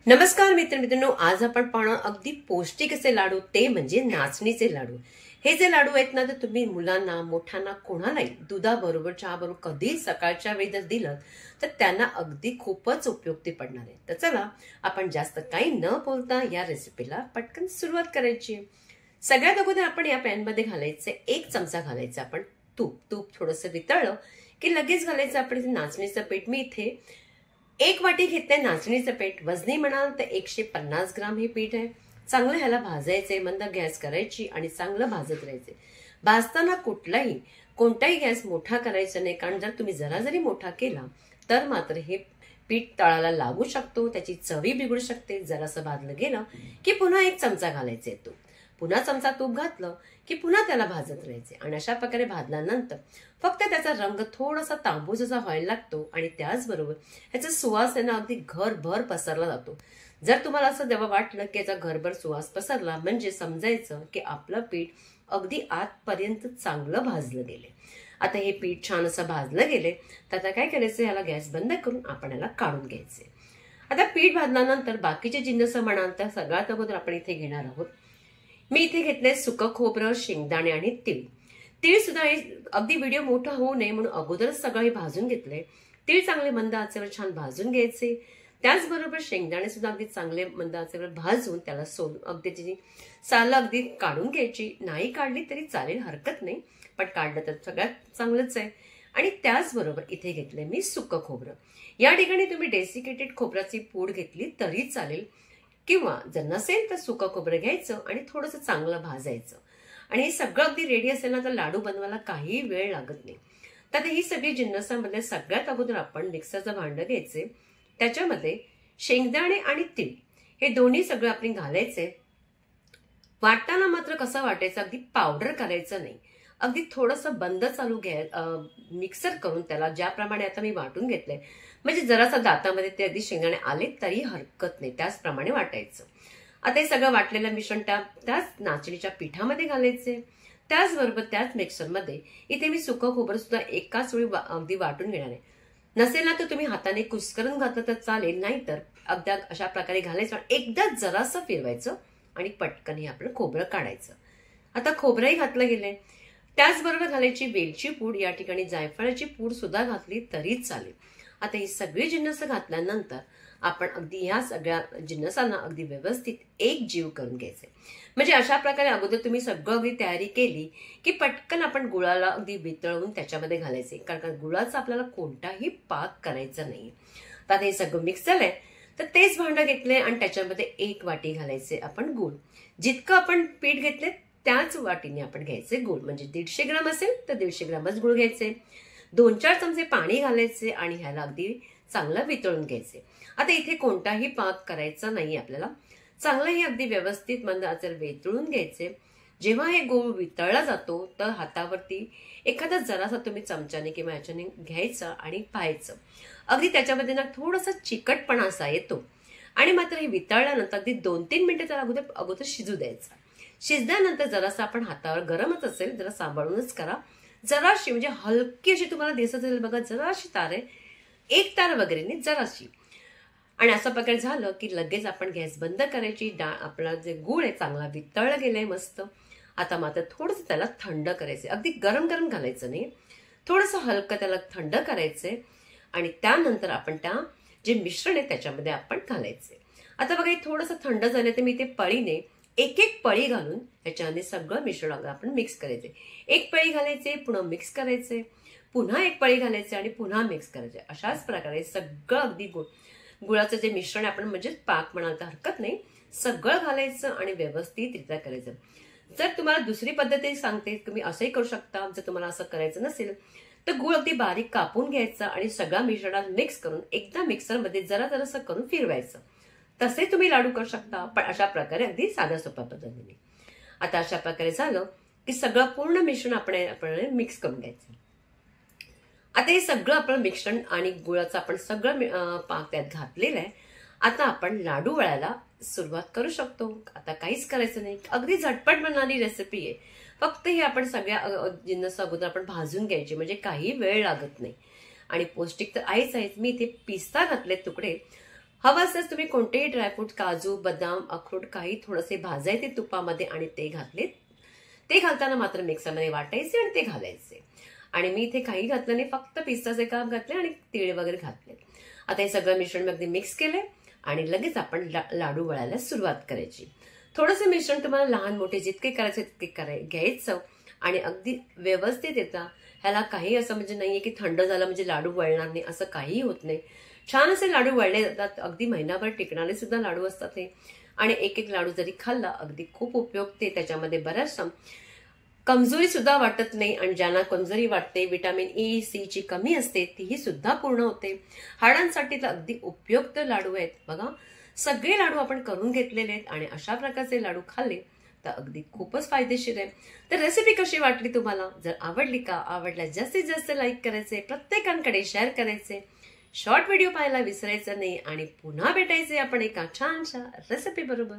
नमस्कार मित्रांनो, आज आपण पाहणार अगदी पौष्टिक असे लाडू, ते म्हणजे नाचणीचे लाडू। हे जे लाडू आहेत ना, तर तुम्ही मुलांना, मोठ्यांना, कोणालाही दुधाबरोबर, चहाबरोबर कधी सकाळच्या वेळी जर दिलं तर त्यांना अगदी खूपच उपयुक्ती पडणार आहे। तर चला आपण जास्त काही न बोलता या रेसिपीला पटकन सुरुवात करायची। सगळ्यात अगोदर आपण या पॅन मध्ये घालायचे 1 चमचा घालायचं आपण तूप। तूप थोडंसं वितळलं की लगेच घालायचं आपण नाचणीचं पीठ। मी इथे 1 वाटी घेतलंय नाचणीचं पीठ। वजनी म्हणाल तर 150 ग्राम हे पीठ आहे। चांगलं ह्याला भाजायचंय, मंद गॅस करायची आणि चांगलं भाजत राहायचे। भाजताना कोणताही गॅस मोठा करायचा नाही, कारण जर तुम्ही जरा जरी मोठा केला तर मात्र हे पीठ तळाला लागू शकतो, त्याची चवी बिघडू शकते। जरासं भाजलं गेलं की पुन्हा 1 चमचा घालायचे तूप, पुन्हा चमचा तूप घातलं की पुन्हा त्याला भाजत राहायचे। आणि अशा प्रकारे भाजल्यानंतर फक्त त्याचा रंग थोडासा तांबूस असा व्हायला लागतो आणि त्याचबरोबर ह्याचा सुवास आहे ना अगदी घरभर पसरला जातो। जर तुम्हाला असं जेव्हा वाटलं की याचा घरभर सुवास पसरला म्हणजे समजायचं की आपलं पीठ अगदी आतपर्यंत चांगलं भाजलं गेले। आता हे पीठ छान असं भाजलं गेले तर आता काय करायचं, याला गॅस बंद करून आपण याला काढून घ्यायचे। आता पीठ भाजल्यानंतर बाकीचे जिन्नस म्हणाल तर सगळ्यात अगोदर आपण इथे घेणार आहोत, मी इथे घेतले सुकं खोबरं, शेंगदाणे आणि तीळ। तीळ सुद्धा अगदी व्हिडिओ मोठा होऊ नये म्हणून अगोदरच सगळे भाजून घेतले। तीळ चांगले मंद आचेवर छान भाजून घ्यायचे। त्याचबरोबर शेंगदाणे सुद्धा अगदी चांगले मंद आचेवर भाजून त्याला सोलून अगदी त्याची साल अगदी काढून घ्यायची। नाही काढली तरी चालेल, हरकत नाही, पण काढलं तर सगळ्यात चांगलंच आहे। आणि त्याचबरोबर इथे घेतले मी सुकं खोबरं। या ठिकाणी तुम्ही डेसिकेटेड खोबऱ्याची पूड घेतली तरी चालेल, किंवा जर नसेल तर सुकं खोबरं घ्यायचं आणि थोडंसं चांगलं भाजायचं। आणि हे सगळं अगदी रेडी असेल ना तर लाडू बनवायला काही वेळ लागत नाही। तर ही सगळी जिन्नसांमध्ये सगळ्यात अगोदर आपण मिक्सरचं भांडं घ्यायचे, त्याच्यामध्ये शेंगदाणे आणि तीळ हे दोन्ही सगळं आपण घालायचे। वाटताना मात्र कसं वाटायचं, अगदी पावडर करायचं नाही, अगदी थोडंसं बंद चालू मिक्सर करून त्याला ज्याप्रमाणे आता मी वाटून घेतलंय, म्हणजे जरासा दातामध्ये ते अगदी शेंगदाणे आले तरी हरकत नाही, त्याचप्रमाणे वाटायचं। आता हे सगळं वाटलेलं मिश्रण त्याच नाचणीच्या पिठामध्ये घालायचे। त्याचबरोबर त्याच मिक्सरमध्ये इथे मी सुकं खोबरं सुद्धा एकाच वेळी अगदी वाटून घेणार आहे। नसेल ना तर तुम्ही हाताने कुस्करून घातलं तर चालेल, नाहीतर अगदी अशा प्रकारे घालायचं, एकदा जरासं फिरवायचं आणि पटकन हे आपलं खोबरं काढायचं। आता खोबरंही घातलं गेलंय, त्याचबरोबर घालायची वेलची पूड, या ठिकाणी जायफळाची पूड सुद्धा घातली तरी चालेल। आता ही सगळी जिन्नस घातल्यानंतर आपण अगदी या सगळ्या जिन्नसांना अगदी व्यवस्थित एक जीव करून घ्यायचे। म्हणजे अशा प्रकारे अगोदर तुम्ही सगळं अगदी तयारी केली की पटकन आपण गुळाला अगदी वितळवून त्याच्यामध्ये घालायचे, कारण गुळाचा आपल्याला कोणताही पाक करायचा नाही। तर हे सगळं मिक्स झालंय तर तेच भांडं घेतले आणि त्याच्यामध्ये 1 वाटी घालायचे आपण गुळ। जितकं आपण पीठ घेतले त्याच वाटीने आपण घ्यायचे गुळ, म्हणजे 150 ग्राम असेल तर 150 ग्रामच गुळ घ्यायचे। 2-4 चमचे पाणी घालायचे आणि ह्याला अगदी चांगलं वितळून घ्यायचे। आता इथे कोणताही पाक करायचा नाही आपल्याला, चांगलं हे अगदी व्यवस्थित मंद आचेवर वितळून घ्यायचे। जेव्हा हे गूळ वितळला जातो तर हातावरती एखादा जरासा तुम्ही चमच्याने किंवा याच्याने घ्यायचं आणि पाहायचं, अगदी त्याच्यामध्ये ना थोडासा चिकटपणा असा येतो। आणि मात्र हे वितळल्यानंतर अगदी 2-3 मिनिटं त्याला अगोदर शिजू द्यायचं। शिजल्यानंतर जरासा आपण हातावर गरमच असेल जरा सांभाळूनच करा, जराशी म्हणजे हलकी अशी तुम्हाला दिसत असेल बघा, जराशी तार आहे, 1 तार वगैरे नाही, जराशी। आणि असा प्रकार झालं की लगेच आपण गॅस बंद करायची। आपला जे गूळ आहे चांगला वितळला गेलाय मस्त। आता मात्र थोडंसं त्याला थंड करायचं, अगदी गरम गरम घालायचं नाही, थोडंसं हलकं त्याला थंड करायचंय। आणि त्यानंतर आपण जे मिश्रण आहे त्याच्यामध्ये आपण घालायचे। आता बघा हे थोडंसं थंड झालं तर मी ते पळीने एक पळी घालून त्याच्यामध्ये सगळं मिश्रण आपण मिक्स करायचे। 1 पळी घालायचे, पुन्हा मिक्स करायचे, पुन्हा 1 पळी घालायचे आणि पुन्हा मिक्स करायचे। अशाच प्रकारे सगळं अगदी गुळाचं जे मिश्रण आपण म्हणजे पाक म्हणाल तर हरकत नाही, सगळं घालायचं आणि व्यवस्थितरित्या करायचं। जर तुम्हाला दुसरी पद्धती सांगते, तुम्ही असंही करू शकता। जर तुम्हाला असं करायचं नसेल तर गुळ अगदी बारीक कापून घ्यायचा आणि सगळ्या मिश्रणात मिक्स करून एकदा मिक्सरमध्ये जरासं करून फिरवायचं। तसे तुम्ही लाडू करू शकता, पण अशा प्रकारे अगदी साध्या सोप्या पद्धतीने। आता अशा प्रकारे झालं की सगळं पूर्ण मिश्रण आपण मिक्स करून घ्यायचं। आता हे सगळं आपलं मिश्रण आणि गुळाचं आपण सगळं पाक त्यात घातलेलं आहे। आता आपण लाडू वळायला सुरुवात करू शकतो। आता काहीच करायचं नाही, अगदी झटपट बनणारी रेसिपी आहे। फक्त ही आपण सगळ्या जिन्नस अगोदर आपण भाजून घ्यायची, म्हणजे काही वेळ लागत नाही आणि पौष्टिक तर आहेच। मी इथे पिस्ता घातले तुकडे, हवं असल्यास तुम्ही कोणतेही ड्रायफ्रूट, काजू, बदाम, अक्रोड काही थोडेसे भाजायचे तुपामध्ये आणि ते घातले. ते घालताना मात्र मिक्सरमध्ये वाटायचे आणि ते घालायचे. आणि मी इथे काही घातलं नाही, फक्त पिस्ताचे काप घातले आणि तीळ वगैरे घातले. आता हे सगळं मिश्रण अगदी मिक्स केलंय आणि लगेच आपण लाडू वळायला सुरुवात करायची. थोडंसं मिश्रण तुम्हाला लहान मोठे जितके करायचे तितके घ्यायचं आणि अगदी व्यवस्थित येतं. ह्याला काही असं म्हणजे नाहीये की थंड झालं म्हणजे लाडू वळणार नाही, असं काहीही होत नाही. छान असे लाडू वळले जातात. अगदी महिनाभर टिकणारे सुद्धा लाडू असतात हे. आणि एक एक लाडू जरी खाल्ला अगदी खूप उपयुक्त. त्याच्यामध्ये बऱ्याचशा कमजोरी सुद्धा वाटत नाही आणि ज्यांना कमजोरी वाटते, विटामिन ई, सी ची कमी असते, तीही सुद्धा पूर्ण होते. हाडांसाठी तर अगदी उपयुक्त लाडू आहेत. बघा, सगळे लाडू आपण करून घेतलेले आहेत आणि अशा प्रकारचे लाडू खाल्ले तर अगदी खूपच फायदेशीर आहे. तर रेसिपी कशी वाटली तुम्हाला? जर आवडली आवडल्या जास्तीत जास्त लाईक करायचे, प्रत्येकांकडे शेअर करायचे, शॉर्ट व्हिडिओ पाहायला विसरायचं नाही आणि पुन्हा भेटायचे आपण एका छानशा रेसिपी बरोबर.